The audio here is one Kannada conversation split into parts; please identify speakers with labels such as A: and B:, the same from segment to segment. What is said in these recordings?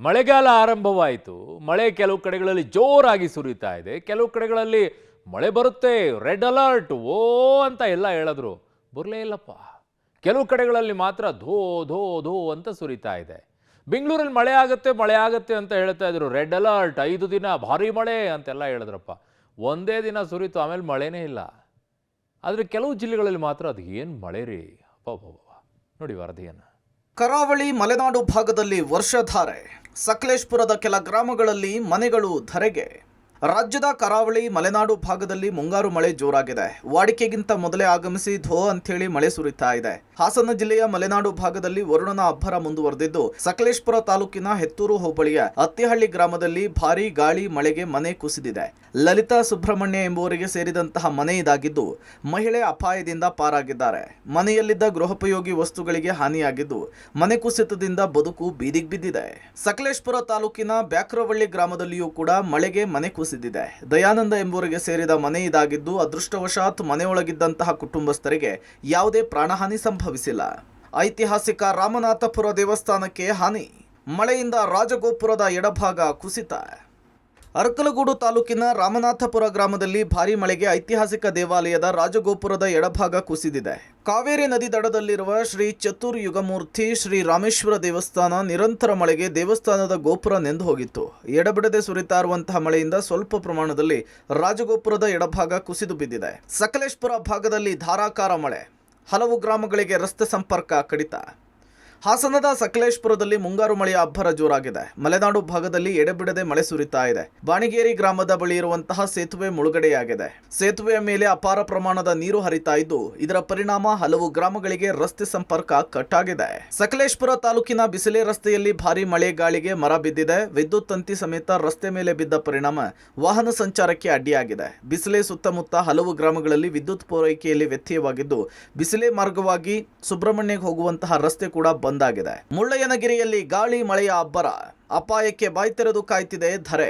A: ಮಳೆಗಾಲ ಆರಂಭವಾಯಿತು. ಮಳೆ ಕೆಲವು ಕಡೆಗಳಲ್ಲಿ ಜೋರಾಗಿ ಸುರಿತಾ ಇದೆ, ಕೆಲವು ಕಡೆಗಳಲ್ಲಿ ಮಳೆ ಬರುತ್ತೆ, ರೆಡ್ ಅಲರ್ಟ್ ಓ ಅಂತ ಎಲ್ಲ ಹೇಳಿದ್ರು, ಬರಲೇ ಇಲ್ಲಪ್ಪ. ಕೆಲವು ಕಡೆಗಳಲ್ಲಿ ಮಾತ್ರ ಧೋ ಧೋ ಧೋ ಅಂತ ಸುರಿತಾ ಇದೆ. ಬೆಂಗಳೂರಲ್ಲಿ ಮಳೆ ಆಗುತ್ತೆ ಅಂತ ಹೇಳ್ತಾ ಇದ್ರು, ರೆಡ್ ಅಲರ್ಟ್ 5 ದಿನ ಭಾರಿ ಮಳೆ ಅಂತೆಲ್ಲ ಹೇಳಿದ್ರಪ್ಪ. ಒಂದೇ ದಿನ ಸುರಿತು, ಆಮೇಲೆ ಮಳೆನೇ ಇಲ್ಲ. ಆದರೆ ಕೆಲವು ಜಿಲ್ಲೆಗಳಲ್ಲಿ ಮಾತ್ರ ಅದು ಏನು ಮಳೆ ರೀ, ಅಪ್ಪ ನೋಡಿ ವರದಿಯನ್ನು.
B: ಕರಾವಳಿ ಮಲೆನಾಡು ಭಾಗದಲ್ಲಿ ವರ್ಷಧಾರೆ, ಸಕಲೇಶಪುರದ ಕೆಲ ಗ್ರಾಮಗಳಲ್ಲಿ ಮನೆಗಳು ಧರೆಗೆ. ರಾಜ್ಯದ ಕರಾವಳಿ ಮಲೆನಾಡು ಭಾಗದಲ್ಲಿ ಮುಂಗಾರು ಮಳೆ ಜೋರಾಗಿದೆ. ವಾಡಿಕೆಗಿಂತ ಮೊದಲೇ ಆಗಮಿಸಿ ಧೋ ಅಂಥೇಳಿ ಮಳೆ ಸುರಿತಾ ಇದೆ. ಹಾಸನ ಜಿಲ್ಲೆಯ ಮಲೆನಾಡು ಭಾಗದಲ್ಲಿ ವರುಣನ ಅಬ್ಬರ ಮುಂದುವರೆದಿದ್ದು, ಸಕಲೇಶಪುರ ತಾಲೂಕಿನ ಹೆತ್ತೂರು ಹೋಬಳಿಯ ಅತ್ತಿಹಳ್ಳಿ ಗ್ರಾಮದಲ್ಲಿ ಭಾರೀ ಗಾಳಿ ಮಳೆಗೆ ಮನೆ ಕುಸಿದಿದೆ. ಲಲಿತಾ ಸುಬ್ರಹ್ಮಣ್ಯ ಎಂಬುವರಿಗೆ ಸೇರಿದಂತಹ ಮನೆ ಇದಾಗಿದ್ದು, ಮಹಿಳೆ ಅಪಾಯದಿಂದ ಪಾರಾಗಿದ್ದಾರೆ. ಮನೆಯಲ್ಲಿದ್ದ ಗೃಹೋಪಯೋಗಿ ವಸ್ತುಗಳಿಗೆ ಹಾನಿಯಾಗಿದ್ದು, ಮನೆ ಕುಸಿತದಿಂದ ಬದುಕು ಬೀದಿಗೆ ಬಿದ್ದಿದೆ. ಸಕಲೇಶಪುರ ತಾಲೂಕಿನ ಬ್ಯಾಕ್ರವಳ್ಳಿ ಗ್ರಾಮದಲ್ಲಿಯೂ ಕೂಡ ಮಳೆಗೆ ಮನೆ ಕುಸಿದಿದೆ. ದಯಾನಂದ ಎಂಬುವರಿಗೆ ಸೇರಿದ ಮನೆ ಇದಾಗಿದ್ದು, ಅದೃಷ್ಟವಶಾತ್ ಮನೆಯೊಳಗಿದ್ದಂತಹ ಕುಟುಂಬಸ್ಥರಿಗೆ ಯಾವುದೇ ಪ್ರಾಣಹಾನಿ ಸಂಭವಿಸಿಲ್ಲ. ಐತಿಹಾಸಿಕ ರಾಮನಾಥಪುರ ದೇವಸ್ಥಾನಕ್ಕೆ ಹಾನಿ, ಮಳೆಯಿಂದ ರಾಜಗೋಪುರದ ಎಡಭಾಗ ಕುಸಿತ. ಅರಕಲಗೂಡು ತಾಲೂಕಿನ ರಾಮನಾಥಪುರ ಗ್ರಾಮದಲ್ಲಿ ಭಾರೀ ಮಳೆಗೆ ಐತಿಹಾಸಿಕ ದೇವಾಲಯದ ರಾಜಗೋಪುರದ ಎಡಭಾಗ ಕುಸಿದಿದೆ. ಕಾವೇರಿ ನದಿ ದಡದಲ್ಲಿರುವ ಶ್ರೀ ಚತುರ್ ಯುಗಮೂರ್ತಿ ಶ್ರೀ ರಾಮೇಶ್ವರ ದೇವಸ್ಥಾನ ನಿರಂತರ ಮಳೆಗೆ ದೇವಸ್ಥಾನದ ಗೋಪುರ ನೆಂದು ಹೋಗಿತ್ತು. ಎಡಬಿಡದೆ ಸುರಿತಾ ಇರುವಂತಹ ಮಳೆಯಿಂದ ಸ್ವಲ್ಪ ಪ್ರಮಾಣದಲ್ಲಿ ರಾಜಗೋಪುರದ ಎಡಭಾಗ ಕುಸಿದು ಬಿದ್ದಿದೆ. ಸಕಲೇಶಪುರ ಭಾಗದಲ್ಲಿ ಧಾರಾಕಾರ ಮಳೆ, ಹಲವು ಗ್ರಾಮಗಳಿಗೆ ರಸ್ತೆ ಸಂಪರ್ಕ ಕಡಿತ. ಹಾಸನದ ಸಕಲೇಶಪುರದಲ್ಲಿ ಮುಂಗಾರು ಮಳೆಯ ಅಬ್ಬರ ಜೋರಾಗಿದೆ. ಮಲೆನಾಡು ಭಾಗದಲ್ಲಿ ಎಡೆಬಿಡದೆ ಮಳೆ ಸುರಿತಾ ಇದೆ. ಬಾಣಿಗೇರಿ ಗ್ರಾಮದ ಬಳಿ ಇರುವಂತಹ ಸೇತುವೆ ಮುಳುಗಡೆಯಾಗಿದೆ. ಸೇತುವೆಯ ಮೇಲೆ ಅಪಾರ ಪ್ರಮಾಣದ ನೀರು ಹರಿತಾ ಇದ್ದು, ಇದರ ಪರಿಣಾಮ ಹಲವು ಗ್ರಾಮಗಳಿಗೆ ರಸ್ತೆ ಸಂಪರ್ಕ ಕಟ್ ಆಗಿದೆ. ಸಕಲೇಶಪುರ ತಾಲೂಕಿನ ಬಿಸಿಲೆ ರಸ್ತೆಯಲ್ಲಿ ಭಾರೀ ಮಳೆ ಗಾಳಿಗೆ ಮರ ಬಿದ್ದಿದೆ. ವಿದ್ಯುತ್ ತಂತಿ ಸಮೇತ ರಸ್ತೆ ಮೇಲೆ ಬಿದ್ದ ಪರಿಣಾಮ ವಾಹನ ಸಂಚಾರಕ್ಕೆ ಅಡ್ಡಿಯಾಗಿದೆ. ಬಿಸಿಲೆ ಸುತ್ತಮುತ್ತ ಹಲವು ಗ್ರಾಮಗಳಲ್ಲಿ ವಿದ್ಯುತ್ ಪೂರೈಕೆಯಲ್ಲಿ ವ್ಯತ್ಯಯವಾಗಿದ್ದು, ಬಿಸಿಲೆ ಮಾರ್ಗವಾಗಿ ಸುಬ್ರಹ್ಮಣ್ಯಕ್ಕೆ ಹೋಗುವಂತಹ ರಸ್ತೆ ಕೂಡ ಬಂದಾಗಿದೆ. ಮುಳ್ಳಯ್ಯನಗಿರಿಯಲ್ಲಿ ಗಾಳಿ ಮಳೆಯ ಅಬ್ಬರ, ಅಪಾಯಕ್ಕೆ ಬಾಯ್ತೆರೆದು ಕಾಯ್ತಿದೆ ಧರೆ.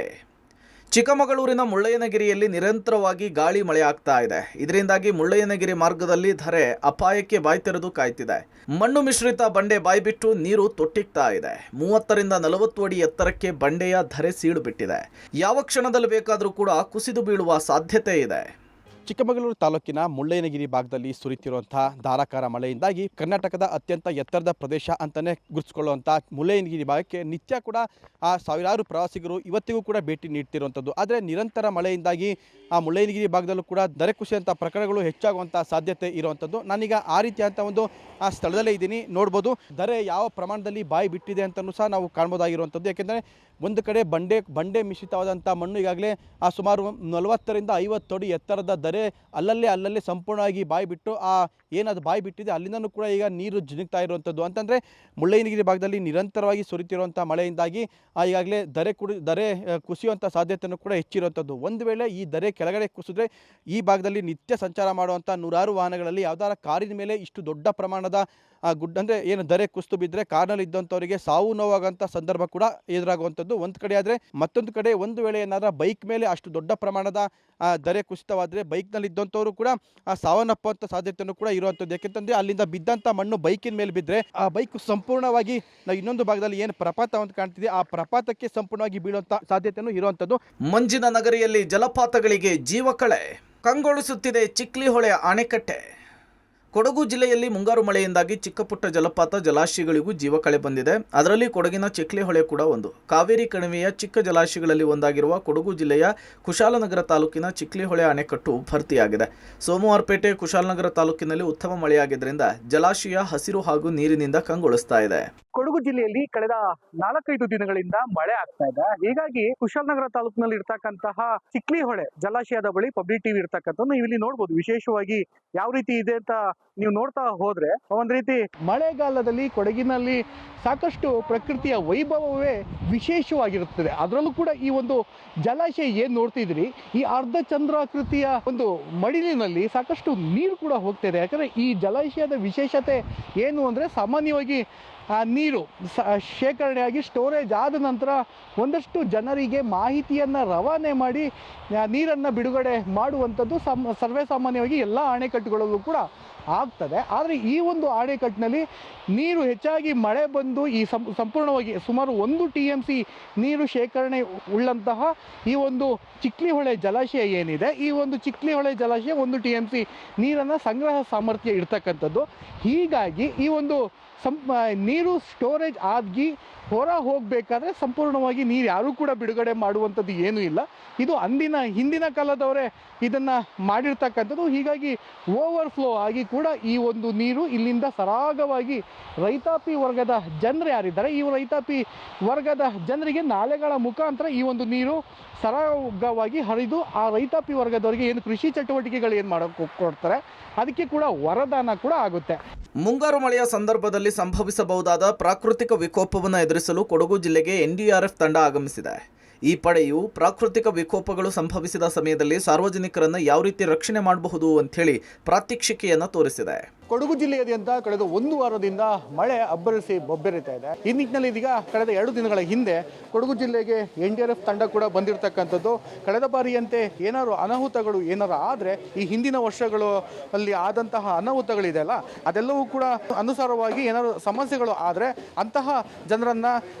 B: ಚಿಕ್ಕಮಗಳೂರಿನ ಮುಳ್ಳಯ್ಯನಗಿರಿಯಲ್ಲಿ ನಿರಂತರವಾಗಿ ಗಾಳಿ ಮಳೆ ಆಗ್ತಾ ಇದೆ. ಇದರಿಂದಾಗಿ ಮುಳ್ಳಯ್ಯನಗಿರಿ ಮಾರ್ಗದಲ್ಲಿ ಧರೆ ಅಪಾಯಕ್ಕೆ ಬಾಯ್ತೆರೆದು ಕಾಯ್ತಿದೆ. ಮಣ್ಣು ಮಿಶ್ರಿತ ಬಂಡೆ ಬಾಯ್ಬಿಟ್ಟು ನೀರು ತೊಟ್ಟಿಗ್ತಾ ಇದೆ. 30 ರಿಂದ 40 ಅಡಿ ಎತ್ತರಕ್ಕೆ ಬಂಡೆಯ ಧರೆ ಸೀಳು ಬಿಟ್ಟಿದೆ. ಯಾವ ಕ್ಷಣದಲ್ಲಿ ಬೇಕಾದರೂ ಕೂಡ ಕುಸಿದು ಬೀಳುವ ಸಾಧ್ಯತೆ ಇದೆ.
C: ಚಿಕ್ಕಮಗಳೂರು ತಾಲೂಕಿನ ಮುಳ್ಳಯ್ಯನಗಿರಿ ಭಾಗದಲ್ಲಿ ಸುರಿತಿರುವಂತಹ ಧಾರಾಕಾರ ಮಳೆಯಿಂದಾಗಿ ಕರ್ನಾಟಕದ ಅತ್ಯಂತ ಎತ್ತರದ ಪ್ರದೇಶ ಅಂತಲೇ ಗುರುತಿಸಿಕೊಳ್ಳುವಂಥ ಮುಳ್ಳಯ್ಯನಗಿರಿ ಭಾಗಕ್ಕೆ ನಿತ್ಯ ಕೂಡ ಸಾವಿರಾರು ಪ್ರವಾಸಿಗರು ಇವತ್ತಿಗೂ ಕೂಡ ಭೇಟಿ ನೀಡ್ತಿರುವಂಥದ್ದು. ಆದರೆ ನಿರಂತರ ಮಳೆಯಿಂದಾಗಿ ಆ ಮುಳ್ಳಯ್ಯನಗಿರಿ ಭಾಗದಲ್ಲೂ ಕೂಡ ಧರೆ ಕುಸಿಯುವಂಥ ಪ್ರಕರಣಗಳು ಹೆಚ್ಚಾಗುವಂಥ ಸಾಧ್ಯತೆ ಇರುವಂಥದ್ದು. ನಾನೀಗ ಆ ರೀತಿಯಂಥ ಒಂದು ಆ ಸ್ಥಳದಲ್ಲೇ ಇದ್ದೀನಿ, ನೋಡ್ಬೋದು ಧರೆ ಯಾವ ಪ್ರಮಾಣದಲ್ಲಿ ಬಾಯಿ ಬಿಟ್ಟಿದೆ ಅಂತಲೂ ಸಹ ನಾವು ಕಾಣ್ಬೋದಾಗಿರುವಂಥದ್ದು. ಯಾಕೆಂದರೆ ಒಂದು ಕಡೆ ಬಂಡೆ ಮಿಶ್ರಿತವಾದಂಥ ಮಣ್ಣು ಈಗಾಗಲೇ ಸುಮಾರು 40 ರಿಂದ 50 ಅಡಿ ಎತ್ತರದ ಧರೆ ಅಲ್ಲಲ್ಲೇ ಸಂಪೂರ್ಣವಾಗಿ ಬಾಯಿ ಬಿಟ್ಟು ಏನದು ಬಾಯಿ ಬಿಟ್ಟಿದೆ ಅಲ್ಲಿಂದನೂ ಕೂಡ ಈಗ ನೀರು ಜಿನುಗ್ತಾ ಇರುವಂಥದ್ದು. ಅಂತಂದರೆ ಮುಳ್ಳಯ್ಯನಗಿರಿ ಭಾಗದಲ್ಲಿ ನಿರಂತರವಾಗಿ ಸುರಿತಿರುವಂಥ ಮಳೆಯಿಂದಾಗಿ ಈಗಾಗಲೇ ಧರೆ ಕುಸಿಯುವಂಥ ಸಾಧ್ಯತೆಯೂ ಕೂಡ ಹೆಚ್ಚಿರುವಂಥದ್ದು. ಒಂದು ವೇಳೆ ಈ ಧರೆ ಕೆಳಗಡೆ ಕುಸಿದ್ರೆ ಈ ಭಾಗದಲ್ಲಿ ನಿತ್ಯ ಸಂಚಾರ ಮಾಡುವಂಥ ನೂರಾರು ವಾಹನಗಳಲ್ಲಿ ಯಾವ್ದಾರ ಕಾರಿನ ಮೇಲೆ ಇಷ್ಟು ದೊಡ್ಡ ಪ್ರಮಾಣದ ಅಂದರೆ ಏನು ಧರೆ ಕುಸಿದು ಬಿದ್ದರೆ ಕಾರ್ನಲ್ಲಿ ಇದ್ದಂಥವರಿಗೆ ಸಾವು ನೋವಾಗುವಂಥ ಸಂದರ್ಭ ಕೂಡ ಎದುರಾಗುವಂಥದ್ದು ಒಂದು ಕಡೆ. ಆದರೆ ಮತ್ತೊಂದು ಕಡೆ ಒಂದು ವೇಳೆ ಏನಾದರೂ ಬೈಕ್ ಮೇಲೆ ಅಷ್ಟು ದೊಡ್ಡ ಪ್ರಮಾಣದ ಧರೆ ಕುಸಿತವಾದರೆ ಬೈಕ್ನಲ್ಲಿ ಇದ್ದಂಥವರು ಕೂಡ ಸಾವನ್ನಪ್ಪುವಂಥ ಸಾಧ್ಯತೆಯೂ ಕೂಡ ಇರುವಂಥದ್ದು. ಯಾಕೆಂತಂದರೆ ಅಲ್ಲಿಂದ ಬಿದ್ದಂಥ ಮಣ್ಣು ಬೈಕಿನ ಮೇಲೆ ಬಿದ್ದರೆ ಆ ಬೈಕ್ ಸಂಪೂರ್ಣವಾಗಿ ನಾವು ಇನ್ನೊಂದು ಭಾಗದಲ್ಲಿ ಏನು ಪ್ರಪಾತ ಅಂತ ಕಾಣ್ತಿದೆ ಆ ಪ್ರಪಾತಕ್ಕೆ ಸಂಪೂರ್ಣವಾಗಿ ಬೀಳುವಂಥ ಸಾಧ್ಯತೆಯೂ ಇರುವಂಥದ್ದು.
B: ಮಂಜಿನ ನಗರಿಯಲ್ಲಿ ಜಲಪಾತಗಳಿಗೆ ಜೀವಕಳೆ, ಕಂಗೊಳಿಸುತ್ತಿದೆ ಚಿಕ್ಲಿಹೊಳೆ ಅಣೆಕಟ್ಟೆ. ಕೊಡಗು ಜಿಲ್ಲೆಯಲ್ಲಿ ಮುಂಗಾರು ಮಳೆಯಿಂದಾಗಿ ಚಿಕ್ಕಪುಟ್ಟ ಜಲಾಶಯಗಳಿಗೂ ಜೀವಕಳೆ ಬಂದಿದೆ. ಅದರಲ್ಲಿ ಕೊಡಗಿನ ಚಿಕ್ಲಿಹೊಳೆ ಕೂಡ ಒಂದು. ಕಾವೇರಿ ಕಣಿವೆಯ ಚಿಕ್ಕ ಜಲಾಶಯಗಳಲ್ಲಿ ಒಂದಾಗಿರುವ ಕೊಡಗು ಜಿಲ್ಲೆಯ ಕುಶಾಲನಗರ ತಾಲೂಕಿನ ಚಿಕ್ಲಿಹೊಳೆ ಅಣೆಕಟ್ಟು ಭರ್ತಿಯಾಗಿದೆ. ಸೋಮವಾರಪೇಟೆ ಕುಶಾಲನಗರ ತಾಲೂಕಿನಲ್ಲಿ ಉತ್ತಮ ಮಳೆಯಾಗಿದ್ದರಿಂದ ಜಲಾಶಯ ಹಸಿರು ಹಾಗೂ ನೀರಿನಿಂದ ಕಂಗೊಳಿಸ್ತಾ ಇದೆ.
D: ಕೊಡಗು ಜಿಲ್ಲೆಯಲ್ಲಿ ಕಳೆದ 4-5 ದಿನಗಳಿಂದ ಮಳೆ ಆಗ್ತಾ ಇದೆ. ಹೀಗಾಗಿ ಕುಶಾಲನಗರ ತಾಲೂಕಿನಲ್ಲಿ ಇರ್ತಕ್ಕಂತಹ ಚಿಕ್ಲಿಹೊಳೆ ಜಲಾಶಯದ ಬಳಿ ಪಬ್ಲಿಕ್ ಟಿವಿ ಇರ್ತಕ್ಕಂಥ ನೀವು ಇಲ್ಲಿ ನೋಡ್ಬೋದು. ವಿಶೇಷವಾಗಿ ಯಾವ ರೀತಿ ಇದೆ ಅಂತ ನೀವು ನೋಡ್ತಾ ಹೋದ್ರೆ ಒಂದ್ ರೀತಿ ಮಳೆಗಾಲದಲ್ಲಿ ಕೊಡಗಿನಲ್ಲಿ ಸಾಕಷ್ಟು ಪ್ರಕೃತಿಯ ವೈಭವವೇ ವಿಶೇಷವಾಗಿರುತ್ತದೆ. ಅದರಲ್ಲೂ ಕೂಡ ಈ ಒಂದು ಜಲಾಶಯ ಏನ್ ನೋಡ್ತಿದ್ರಿ, ಈ ಅರ್ಧ ಚಂದ್ರಾಕೃತಿಯ ಒಂದು ಮಡಿಲಿನಲ್ಲಿ ಸಾಕಷ್ಟು ನೀರು ಕೂಡ ಹೋಗ್ತಾ ಇದೆ. ಯಾಕಂದ್ರೆ ಈ ಜಲಾಶಯದ ವಿಶೇಷತೆ ಏನು ಅಂದ್ರೆ ಸಾಮಾನ್ಯವಾಗಿ ನೀರು ಶೇಖರಣೆಯಾಗಿ ಸ್ಟೋರೇಜ್ ಆದ ನಂತರ ಒಂದಷ್ಟು ಜನರಿಗೆ ಮಾಹಿತಿಯನ್ನು ರವಾನೆ ಮಾಡಿ ನೀರನ್ನು ಬಿಡುಗಡೆ ಮಾಡುವಂಥದ್ದು ಸರ್ವೇ ಸಾಮಾನ್ಯವಾಗಿ ಎಲ್ಲ ಅಣೆಕಟ್ಟುಗಳಲ್ಲೂ ಕೂಡ ಆಗ್ತದೆ. ಆದರೆ ಈ ಒಂದು ಅಣೆಕಟ್ಟಿನಲ್ಲಿ ನೀರು ಹೆಚ್ಚಾಗಿ ಮಳೆ ಬಂದು ಈ ಸಂಪೂರ್ಣವಾಗಿ ಸುಮಾರು 1 TMC ನೀರು ಶೇಖರಣೆ ಉಳ್ಳಂತಹ ಈ ಒಂದು ಚಿಕ್ಲಿಹೊಳೆ ಜಲಾಶಯ ಏನಿದೆ, ಈ ಒಂದು ಚಿಕ್ಲಿಹೊಳೆ ಜಲಾಶಯ 1 TMC ನೀರನ್ನು ಸಂಗ್ರಹ ಸಾಮರ್ಥ್ಯ ಇರ್ತಕ್ಕಂಥದ್ದು. ಹೀಗಾಗಿ ಈ ಒಂದು ನೀರು ಸ್ಟೋರೇಜ್ ಆಗಿ ಹೊರ ಹೋಗಬೇಕಾದ್ರೆ ಸಂಪೂರ್ಣವಾಗಿ ನೀರು ಯಾರೂ ಕೂಡ ಬಿಡುಗಡೆ ಮಾಡುವಂಥದ್ದು ಏನೂ ಇಲ್ಲ. ಇದು ಹಿಂದಿನ ಕಾಲದವರೇ ಇದನ್ನು ಮಾಡಿರ್ತಕ್ಕಂಥದ್ದು. ಹೀಗಾಗಿ ಓವರ್ಫ್ಲೋ ಆಗಿ ಕೂಡ ಈ ಒಂದು ನೀರು ಇಲ್ಲಿಂದ ಸರಾಗವಾಗಿ ರೈತಾಪಿ ವರ್ಗದ ಜನರು ಯಾರಿದ್ದಾರೆ, ಈ ರೈತಾಪಿ ವರ್ಗದ ಜನರಿಗೆ ನಾಲೆಗಳ ಮುಖಾಂತರ ಈ ಒಂದು ನೀರು ಸರಾಗವಾಗಿ ಹರಿದು ಆ ರೈತಾಪಿ ವರ್ಗದವರಿಗೆ ಏನು ಕೃಷಿ ಚಟುವಟಿಕೆಗಳು ಏನು ಮಾಡೋಕ್ಕೆ ಕೊಡ್ತಾರೆ ಅದಕ್ಕೆ ಕೂಡ ವರದಾನ ಕೂಡ ಆಗುತ್ತೆ.
B: ಮುಂಗಾರು ಮಳೆಯ ಸಂದರ್ಭದಲ್ಲಿ ಸಂಭವಿಸಬಹುದಾದ ಪ್ರಾಕೃತಿಕ ವಿಕೋಪವನ್ನು ಎದುರಿಸಲು ಕೊಡಗು ಜಿಲ್ಲೆಗೆ NDRF ತಂಡ ಆಗಮಿಸಿದೆ. ಈ ಪಡೆಯು ಪ್ರಾಕೃತಿಕ ವಿಕೋಪಗಳು ಸಂಭವಿಸಿದ ಸಮಯದಲ್ಲಿ ಸಾರ್ವಜನಿಕರನ್ನು ಯಾವ ರೀತಿ ರಕ್ಷಣೆ ಮಾಡಬಹುದು ಅಂಥೇಳಿ ಪ್ರಾತ್ಯಕ್ಷಿಕೆಯನ್ನು ತೋರಿಸಿದೆ.
D: ಕೊಡಗು ಜಿಲ್ಲೆಯಾದ್ಯಂತ ಕಳೆದ 1 ವಾರದಿಂದ ಮಳೆ ಅಬ್ಬರಿಸಿ ಬೊಬ್ಬೆರಿತಾ ಇದೆ. ಈ ನಿಟ್ಟಿನಲ್ಲಿ ಇದೀಗ ಕಳೆದ 2 ದಿನಗಳ ಹಿಂದೆ ಕೊಡಗು ಜಿಲ್ಲೆಗೆ NDRF ತಂಡ ಕೂಡ ಬಂದಿರತಕ್ಕಂಥದ್ದು. ಕಳೆದ ಬಾರಿಯಂತೆ ಏನಾದ್ರು ಅನಾಹುತಗಳು ಏನಾರು ಆದರೆ ಈ ಹಿಂದಿನ ವರ್ಷಗಳು ಅಲ್ಲಿ ಆದಂತಹ ಅನಾಹುತಗಳಿದೆಯಲ್ಲ ಅದೆಲ್ಲವೂ ಕೂಡ ಅನುಸಾರವಾಗಿ ಏನಾದ್ರು ಸಮಸ್ಯೆಗಳು ಆದರೆ ಅಂತಹ ಜನರನ್ನು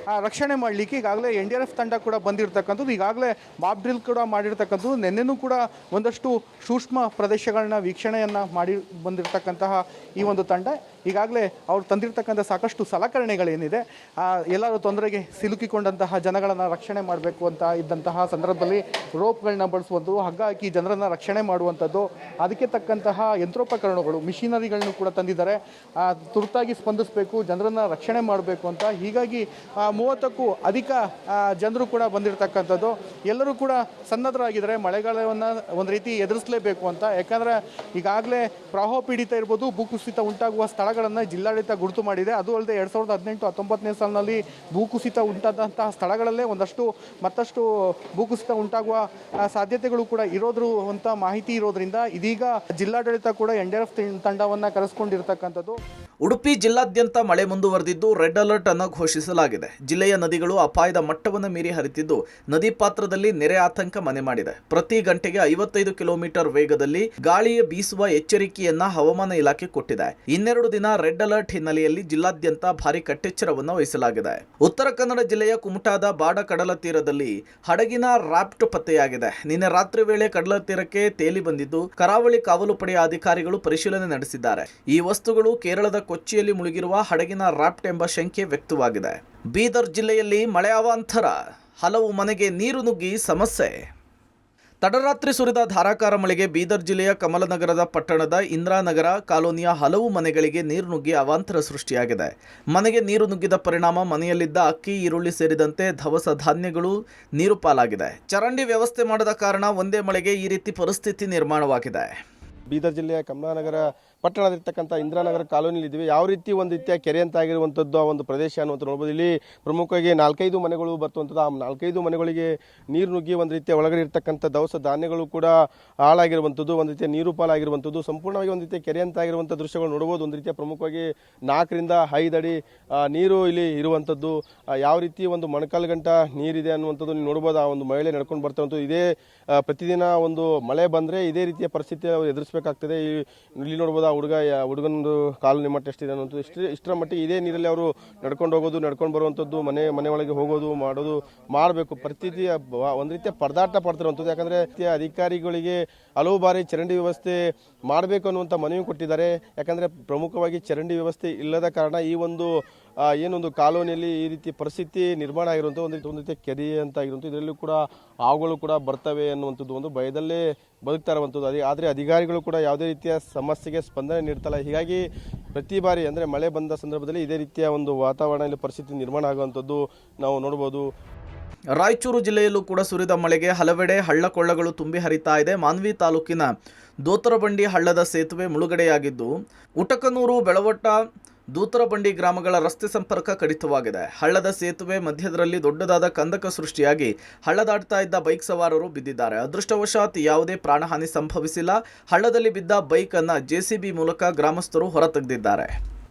D: ರಕ್ಷಣೆ ಮಾಡಲಿಕ್ಕೆ ಈಗಾಗಲೇ NDRF ತಂಡ ಕೂಡ ಬಂದಿರತಕ್ಕಂಥದ್ದು. ಈಗಾಗಲೇ ಮಾಕ್ ಡ್ರಿಲ್ ಕೂಡ ಮಾಡಿರ್ತಕ್ಕಂಥದ್ದು. ನಿನ್ನೆನೂ ಕೂಡ ಒಂದಷ್ಟು ಸೂಕ್ಷ್ಮ ಪ್ರದೇಶಗಳನ್ನ ವೀಕ್ಷಣೆಯನ್ನು ಮಾಡಿ ಬಂದಿರತಕ್ಕಂತಹ ಈ ಒಂದು ತಂಡ ಈಗಾಗಲೇ ಅವ್ರು ತಂದಿರತಕ್ಕಂಥ ಸಾಕಷ್ಟು ಸಲಕರಣೆಗಳೇನಿದೆ ಎಲ್ಲರೂ ತೊಂದರೆಗೆ ಸಿಲುಕಿಕೊಂಡಂತಹ ಜನಗಳನ್ನು ರಕ್ಷಣೆ ಮಾಡಬೇಕು ಅಂತ ಇದ್ದಂತಹ ಸಂದರ್ಭದಲ್ಲಿ ರೋಪ್ಗಳನ್ನ ಬಳಸುವಂಥದ್ದು, ಹಗ್ಗ ಹಾಕಿ ಜನರನ್ನು ರಕ್ಷಣೆ ಮಾಡುವಂಥದ್ದು, ಅದಕ್ಕೆ ತಕ್ಕಂತಹ ಯಂತ್ರೋಪಕರಣಗಳು ಮಿಷಿನರಿಗಳನ್ನು ಕೂಡ ತಂದಿದ್ದಾರೆ. ತುರ್ತಾಗಿ ಸ್ಪಂದಿಸಬೇಕು, ಜನರನ್ನು ರಕ್ಷಣೆ ಮಾಡಬೇಕು ಅಂತ. ಹೀಗಾಗಿ 30ಕ್ಕೂ ಅಧಿಕ ಜನರು ಕೂಡ ಬಂದಿರತಕ್ಕಂಥದ್ದು. ಎಲ್ಲರೂ ಕೂಡ ಸನ್ನದ್ಧರಾಗಿದ್ದಾರೆ ಮಳೆಗಾಲವನ್ನು ಒಂದು ರೀತಿ ಎದುರಿಸಲೇಬೇಕು ಅಂತ. ಯಾಕಂದರೆ ಈಗಾಗಲೇ ಪ್ರವಾಹ ಪೀಡಿತ ಇರ್ಬೋದು, ಭೂಕುಸಿತ ಉಂಟಾಗುವ ಸ್ಥಳಗಳನ್ನು ಜಿಲ್ಲಾಡಳಿತ ಗುರುತು ಮಾಡಿದೆ. ಅದು ಅಲ್ಲದೆ 2018-19 ಸಾಲಿನಲ್ಲಿ ಭೂಕುಸಿತ ಉಂಟಾದಂತಹ ಸ್ಥಳಗಳಲ್ಲೇ ಮತ್ತಷ್ಟು ಭೂಕುಸಿತ ಉಂಟಾಗುವ ಸಾಧ್ಯತೆಗಳು ಕೂಡ ಇರೋದ್ರ ಅಂತ ಮಾಹಿತಿ ಇರೋದ್ರಿಂದ ಇದೀಗ ಜಿಲ್ಲಾಡಳಿತ ಕೂಡ NDRF ತಂಡವನ್ನು ಕರೆಸ್ಕೊಂಡಿರ್ತಕ್ಕಂಥದ್ದು.
B: ಉಡುಪಿ ಜಿಲ್ಲಾದ್ಯಂತ ಮಳೆ ಮುಂದುವರೆದಿದ್ದು ರೆಡ್ ಅಲರ್ಟ್ ಅನ್ನು ಘೋಷಿಸಲಾಗಿದೆ. ಜಿಲ್ಲೆಯ ನದಿಗಳು ಅಪಾಯದ ಮಟ್ಟವನ್ನು ಮೀರಿ ಹರಿತಿದ್ದು ನದಿ ಪಾತ್ರದಲ್ಲಿ ನೆರೆ ಆತಂಕ ಮನೆ ಮಾಡಿದೆ. ಪ್ರತಿ ಗಂಟೆಗೆ 55 ಕಿಲೋಮೀಟರ್ ವೇಗದಲ್ಲಿ ಗಾಳಿಯ ಬೀಸುವ ಎಚ್ಚರಿಕೆಯನ್ನ ಹವಾಮಾನ ಇಲಾಖೆ ಕೊಟ್ಟಿದೆ. 2 ದಿನ ರೆಡ್ ಅಲರ್ಟ್ ಹಿನ್ನೆಲೆಯಲ್ಲಿ ಜಿಲ್ಲಾದ್ಯಂತ ಭಾರಿ ಕಟ್ಟೆಚ್ಚರವನ್ನು ವಹಿಸಲಾಗಿದೆ. ಉತ್ತರ ಕನ್ನಡ ಜಿಲ್ಲೆಯ ಕುಮಟಾದ ಬಾಡ ಕಡಲ ತೀರದಲ್ಲಿ ಹಡಗಿನ ರಾಫ್ಟ್ ಪತ್ತೆಯಾಗಿದೆ. ನಿನ್ನೆ ರಾತ್ರಿ ವೇಳೆ ಕಡಲ ತೀರಕ್ಕೆ ತೇಲಿ ಬಂದಿದ್ದು ಕರಾವಳಿ ಕಾವಲು ಪಡೆಯ ಅಧಿಕಾರಿಗಳು ಪರಿಶೀಲನೆ ನಡೆಸಿದ್ದಾರೆ. ಈ ವಸ್ತುಗಳು ಕೇರಳದ ಕೊಚ್ಚಿಯಲ್ಲಿ ಮುಳುಗಿರುವ ಹಡಗಿನ ರಾಫ್ಟ್ ಎಂಬ ಶಂಕೆ ವ್ಯಕ್ತವಾಗಿದೆ. ಬೀದರ್ ಜಿಲ್ಲೆಯಲ್ಲಿ ಮಳೆ ಅವಾಂತರ, ಹಲವು ಮನೆಗೆ ನೀರು ನುಗ್ಗಿ ಸಮಸ್ಯೆ. ತಡರಾತ್ರಿ ಸುರಿದ ಧಾರಾಕಾರ ಮಳೆಗೆ ಬೀದರ್ ಜಿಲ್ಲೆಯ ಕಮಲನಗರದ ಪಟ್ಟಣದ ಇಂದ್ರಾನಗರ ಕಾಲೋನಿಯ ಹಲವು ಮನೆಗಳಿಗೆ ನೀರು ನುಗ್ಗಿ ಅವಾಂತರ ಸೃಷ್ಟಿಯಾಗಿದೆ. ಮನೆಗೆ ನೀರು ನುಗ್ಗಿದ ಪರಿಣಾಮ ಮನೆಯಲ್ಲಿದ್ದ ಅಕ್ಕಿ, ಈರುಳ್ಳಿ ಸೇರಿದಂತೆ ದವಸ ಧಾನ್ಯಗಳು ನೀರು ಪಾಲಾಗಿದೆ. ಚರಂಡಿ ವ್ಯವಸ್ಥೆ ಮಾಡದ ಕಾರಣ ಒಂದೇ ಮಳೆಗೆ ಈ ರೀತಿ ಪರಿಸ್ಥಿತಿ ನಿರ್ಮಾಣವಾಗಿದೆ.
E: ಬೀದರ್ ಜಿಲ್ಲೆಯ ಕಮಲಾನಗರ ಪಟ್ಟಣದಲ್ಲಿರ್ತಕ್ಕಂಥ ಇಂದ್ರಾನಗರ ಕಾಲೋನಿಯಲ್ಲಿ ಇದ್ದೀವಿ. ಯಾವ ರೀತಿ ಒಂದು ರೀತಿಯ ಕೆರೆ ಅಂತ ಆಗಿರುವಂಥದ್ದು ಆ ಒಂದು ಪ್ರದೇಶ ಅನ್ನುವಂಥ ನೋಡ್ಬೋದು. ಇಲ್ಲಿ ಪ್ರಮುಖವಾಗಿ 4-5 ಮನೆಗಳು ಬರ್ತುವಂಥದ್ದು. ಆ 4-5 ಮನೆಗಳಿಗೆ ನೀರು ನುಗ್ಗಿ ಒಂದು ರೀತಿಯ ಒಳಗಡೆ ಇರ್ತಕ್ಕಂಥ ದವಸ ಧಾನ್ಯಗಳು ಕೂಡ ಹಾಳಾಗಿರುವಂಥದ್ದು, ಒಂದು ರೀತಿಯ ನೀರು ಪಾಲಾಗಿರುವಂಥದ್ದು, ಸಂಪೂರ್ಣವಾಗಿ ಒಂದು ರೀತಿಯ ಕೆರೆ ಅಂತ ಆಗಿರುವಂಥ ದೃಶ್ಯಗಳು ನೋಡ್ಬೋದು. ಒಂದು ರೀತಿಯ ಪ್ರಮುಖವಾಗಿ 4ರಿಂದ 5 ಅಡಿ ನೀರು ಇಲ್ಲಿ ಇರುವಂಥದ್ದು. ಯಾವ ರೀತಿ ಒಂದು ಮೊಣಕಾಲು ಗಂಟ ನೀರಿದೆ ಅನ್ನುವಂಥದ್ದು ನೀವು ನೋಡ್ಬೋದು. ಆ ಒಂದು ಮಹಿಳೆ ನಡ್ಕೊಂಡು ಬರ್ತಾವಂಥದ್ದು. ಇದೇ ಪ್ರತಿದಿನ ಒಂದು ಮಳೆ ಬಂದರೆ ಇದೇ ರೀತಿಯ ಪರಿಸ್ಥಿತಿ ಎದುರಿಸಬೇಕಾಗ್ತದೆ. ಇಲ್ಲಿ ನೋಡ್ಬೋದು ಹುಡುಗನದು ಕಾಲು ಮಟ್ಟ ಎಷ್ಟಿದೆ ಅನ್ನೋದು ಇಷ್ಟರ ಮಟ್ಟಿಗೆ ಇದೇ ನೀರಲ್ಲಿ ಅವರು ನಡ್ಕೊಂಡು ಹೋಗೋದು, ನಡ್ಕೊಂಡು ಬರುವಂಥದ್ದು, ಮನೆ ಒಳಗೆ ಹೋಗೋದು ಮಾಡಬೇಕು. ಪ್ರತಿದಿನ ಒಂದು ರೀತಿಯ ಪರದಾಟ ಪಡ್ತಿರುವಂಥದ್ದು. ಯಾಕಂದರೆ ಅಧಿಕಾರಿಗಳಿಗೆ ಹಲವು ಬಾರಿ ಚರಂಡಿ ವ್ಯವಸ್ಥೆ ಮಾಡಬೇಕು ಅನ್ನುವಂಥ ಮನವಿ ಕೊಟ್ಟಿದ್ದಾರೆ. ಯಾಕಂದರೆ ಪ್ರಮುಖವಾಗಿ ಚರಂಡಿ ವ್ಯವಸ್ಥೆ ಇಲ್ಲದ ಕಾರಣ ಈ ಒಂದು ಏನೊಂದು ಕಾಲೋನಿಯಲ್ಲಿ ಈ ರೀತಿ ಪರಿಸ್ಥಿತಿ ನಿರ್ಮಾಣ ಆಗಿರುವಂಥ ಒಂದು ರೀತಿಯ ಕೆರೆ ಅಂತ ಆಗಿರುವಂಥ ಇದರಲ್ಲೂ ಕೂಡ ಹಾವುಗಳು ಕೂಡ ಬರ್ತವೆ ಅನ್ನುವಂಥದ್ದು ಒಂದು ಭಯದಲ್ಲೇ ಬದುಕ್ತಾ ಇರುವಂಥದ್ದು. ಆದರೆ ಅಧಿಕಾರಿಗಳು ಕೂಡ ಯಾವುದೇ ರೀತಿಯ ಸಮಸ್ಯೆಗೆ ಸ್ಪಂದನೆ ನೀಡ್ತಲ್ಲ. ಹೀಗಾಗಿ ಪ್ರತಿ ಬಾರಿ ಅಂದರೆ ಮಳೆ ಬಂದ ಸಂದರ್ಭದಲ್ಲಿ ಇದೇ ರೀತಿಯ ಒಂದು ವಾತಾವರಣದಲ್ಲಿ ಪರಿಸ್ಥಿತಿ ನಿರ್ಮಾಣ ಆಗುವಂಥದ್ದು ನಾವು ನೋಡ್ಬೋದು.
B: ರಾಯಚೂರು ಜಿಲ್ಲೆಯಲ್ಲೂ ಕೂಡ ಸುರಿದ ಮಳೆಗೆ ಹಲವೆಡೆ ಹಳ್ಳ ಕೊಳ್ಳಗಳು ತುಂಬಿ ಹರಿತಾ ಇದೆ. ಮಾನ್ವಿ ತಾಲೂಕಿನ ದೋತರಬಂಡಿ ಹಳ್ಳದ ಸೇತುವೆ ಮುಳುಗಡೆಯಾಗಿದ್ದು ಉಟಕನೂರು, ಬೆಳವಟ್ಟ, ದೂತರಬಂಡಿ ಗ್ರಾಮಗಳ ರಸ್ತೆ ಸಂಪರ್ಕ ಕಡಿತವಾಗಿದೆ. ಹಳ್ಳದ ಸೇತುವೆ ಮಧ್ಯದಲ್ಲಿ ದೊಡ್ಡದಾದ ಕಂದಕ ಸೃಷ್ಟಿಯಾಗಿ ಹಳ್ಳ ದಾಟ್ತಾ ಇದ್ದ ಬೈಕ್ ಸವಾರರು ಬಿದ್ದಿದ್ದಾರೆ. ಅದೃಷ್ಟವಶಾತ್ ಯಾವುದೇ ಪ್ರಾಣಹಾನಿ ಸಂಭವಿಸಿಲ್ಲ. ಹಳ್ಳದಲ್ಲಿ ಬಿದ್ದ ಬೈಕ್ ಅನ್ನ JCB ಮೂಲಕ ಗ್ರಾಮಸ್ಥರು ಹೊರತೆಗೆದಿದ್ದಾರೆ.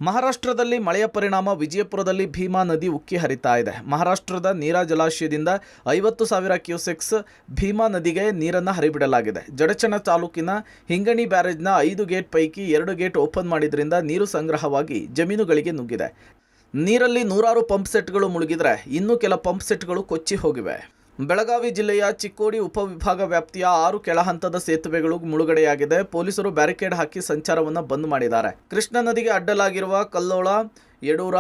B: ಮಹಾರಾಷ್ಟ್ರದಲ್ಲಿ ಮಳೆಯ ಪರಿಣಾಮ ವಿಜಯಪುರದಲ್ಲಿ ಭೀಮಾ ನದಿ ಉಕ್ಕಿ ಹರಿತಾ ಇದೆ. ಮಹಾರಾಷ್ಟ್ರದ ನೀರಾ ಜಲಾಶಯದಿಂದ 50,000 ಕ್ಯೂಸೆಕ್ಸ್ ಭೀಮಾ ನದಿಗೆ ನೀರನ್ನು ಹರಿಬಿಡಲಾಗಿದೆ. ಜಡಚಣ ತಾಲೂಕಿನ ಹಿಂಗಣಿ ಬ್ಯಾರೇಜ್ನ 5 ಗೇಟ್ ಪೈಕಿ 2 ಗೇಟ್ ಓಪನ್ ಮಾಡಿದ್ರಿಂದ ನೀರು ಸಂಗ್ರಹವಾಗಿ ಜಮೀನುಗಳಿಗೆ ನುಗ್ಗಿದೆ. ನೀರಲ್ಲಿ ನೂರಾರು ಪಂಪ್ ಸೆಟ್ಗಳು ಮುಳುಗಿದ್ರೆ ಇನ್ನು ಕೆಲ ಪಂಪ್ ಸೆಟ್ಗಳು ಕೊಚ್ಚಿ ಹೋಗಿವೆ. ಬೆಳಗಾವಿ ಜಿಲ್ಲೆಯ ಚಿಕ್ಕೋಡಿ ಉಪವಿಭಾಗ ವ್ಯಾಪ್ತಿಯ 6 ಕೆಳಹಂತದ ಸೇತುವೆಗಳು ಮುಳುಗಡೆಯಾಗಿದೆ. ಪೊಲೀಸರು ಬ್ಯಾರಿಕೇಡ್ ಹಾಕಿ ಸಂಚಾರವನ್ನು ಬಂದ್ ಮಾಡಿದ್ದಾರೆ. ಕೃಷ್ಣಾ ನದಿಗೆ ಅಡ್ಡಲಾಗಿರುವ ಕಲ್ಲೋಳ, ಯಡೂರ,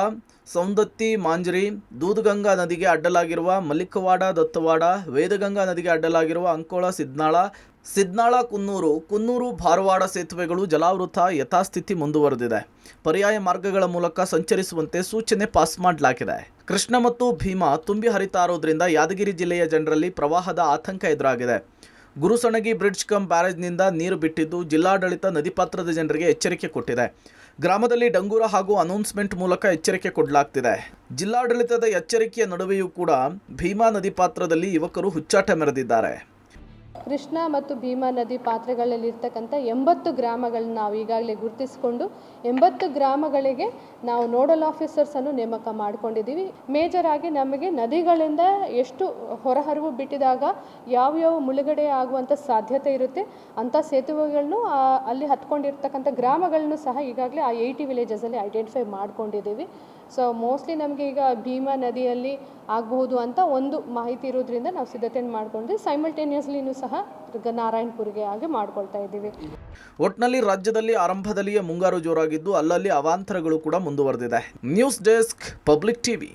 B: ಸೌಂದತ್ತಿ, ಮಾಂಜರಿ, ದೂದಗಂಗಾ ನದಿಗೆ ಅಡ್ಡಲಾಗಿರುವ ಮಲ್ಲಿಕವಾಡ, ದತ್ತವಾಡ, ವೇದಗಂಗಾ ನದಿಗೆ ಅಡ್ಡಲಾಗಿರುವ ಅಂಕೋಳ, ಸಿದ್ನಾಳ, ಕುನ್ನೂರು, ಭಾರವಾಡ ಸೇತುವೆಗಳು ಜಲಾವೃತ ಯಥಾಸ್ಥಿತಿ ಮುಂದುವರೆದಿದೆ. ಪರ್ಯಾಯ ಮಾರ್ಗಗಳ ಮೂಲಕ ಸಂಚರಿಸುವಂತೆ ಸೂಚನೆ ಪಾಸ್ ಮಾಡಲಾಗಿದೆ. ಕೃಷ್ಣ ಮತ್ತು ಭೀಮಾ ತುಂಬಿ ಹರಿತಾ ಇರೋದ್ರಿಂದ ಯಾದಗಿರಿ ಜಿಲ್ಲೆಯ ಜನರಲ್ಲಿ ಪ್ರವಾಹದ ಆತಂಕ ಎದುರಾಗಿದೆ. ಗುರುಸಣಗಿ ಬ್ರಿಡ್ಜ್ ಕಮ್ ಬ್ಯಾರೇಜ್ನಿಂದ ನೀರು ಬಿಟ್ಟಿದ್ದು ಜಿಲ್ಲಾಡಳಿತ ನದಿಪಾತ್ರದ ಜನರಿಗೆ ಎಚ್ಚರಿಕೆ ಕೊಟ್ಟಿದೆ. ಗ್ರಾಮದಲ್ಲಿ ಡಂಗೂರ ಹಾಗೂ ಅನೌನ್ಸ್ಮೆಂಟ್ ಮೂಲಕ ಎಚ್ಚರಿಕೆ ಕೊಡಲಾಗ್ತಿದೆ. ಜಿಲ್ಲಾಡಳಿತದ ಎಚ್ಚರಿಕೆಯ ನಡುವೆಯೂ ಕೂಡ ಭೀಮಾ ನದಿ ಪಾತ್ರದಲ್ಲಿ ಯುವಕರು ಹುಚ್ಚಾಟ ಮೆರೆದಿದ್ದಾರೆ.
F: ಕೃಷ್ಣ ಮತ್ತು ಭೀಮಾ ನದಿ ಪಾತ್ರಗಳಲ್ಲಿರ್ತಕ್ಕಂಥ 80 ಗ್ರಾಮಗಳನ್ನ ನಾವು ಈಗಾಗಲೇ ಗುರುತಿಸಿಕೊಂಡು 80 ಗ್ರಾಮಗಳಿಗೆ ನಾವು ನೋಡಲ್ ಆಫೀಸರ್ಸನ್ನು ನೇಮಕ ಮಾಡ್ಕೊಂಡಿದ್ದೀವಿ. ಮೇಜರ್ ಆಗಿ ನಮಗೆ ನದಿಗಳಿಂದ ಎಷ್ಟು ಹೊರಹರಿವು ಬಿಟ್ಟಿದಾಗ ಯಾವ್ಯಾವ ಮುಳುಗಡೆ ಆಗುವಂಥ ಸಾಧ್ಯತೆ ಇರುತ್ತೆ ಅಂಥ ಸೇತುವೆಗಳನ್ನು ಅಲ್ಲಿ ಹತ್ಕೊಂಡಿರ್ತಕ್ಕಂಥ ಗ್ರಾಮಗಳನ್ನು ಸಹ ಈಗಾಗಲೇ ಆ 80 ವಿಲೇಜಸಲ್ಲಿ ಐಡೆಂಟಿಫೈ ಮಾಡ್ಕೊಂಡಿದ್ದೀವಿ. ಸೊ ಮೋಸ್ಟ್ಲಿ ನಮಗೆ ಈಗ ಭೀಮಾ ನದಿಯಲ್ಲಿ ಆಗಬಹುದು ಅಂತ ಒಂದು ಮಾಹಿತಿ ಇರೋದ್ರಿಂದ ನಾವು ಸಿದ್ಧತೆಯನ್ನು ಮಾಡ್ಕೊಂಡ್ವಿ. ಸೈಮಲ್ಟೇನಿಯಸ್ಲಿನೂ ಸಹ ನಾರಾಯಣಪುರಿಗೆ ಆಗಿ ಮಾಡ್ಕೊಳ್ತಾ ಇದ್ದೀವಿ.
B: ಒಟ್ನಲ್ಲಿ ರಾಜ್ಯದಲ್ಲಿ ಆರಂಭದಲ್ಲಿಯೇ ಮುಂಗಾರು ಜೋರಾಗಿದ್ದು ಅಲ್ಲಲ್ಲಿ ಅವಾಂತರಗಳು ಕೂಡ ಮುಂದುವರೆದಿದೆ. News desk, public TV.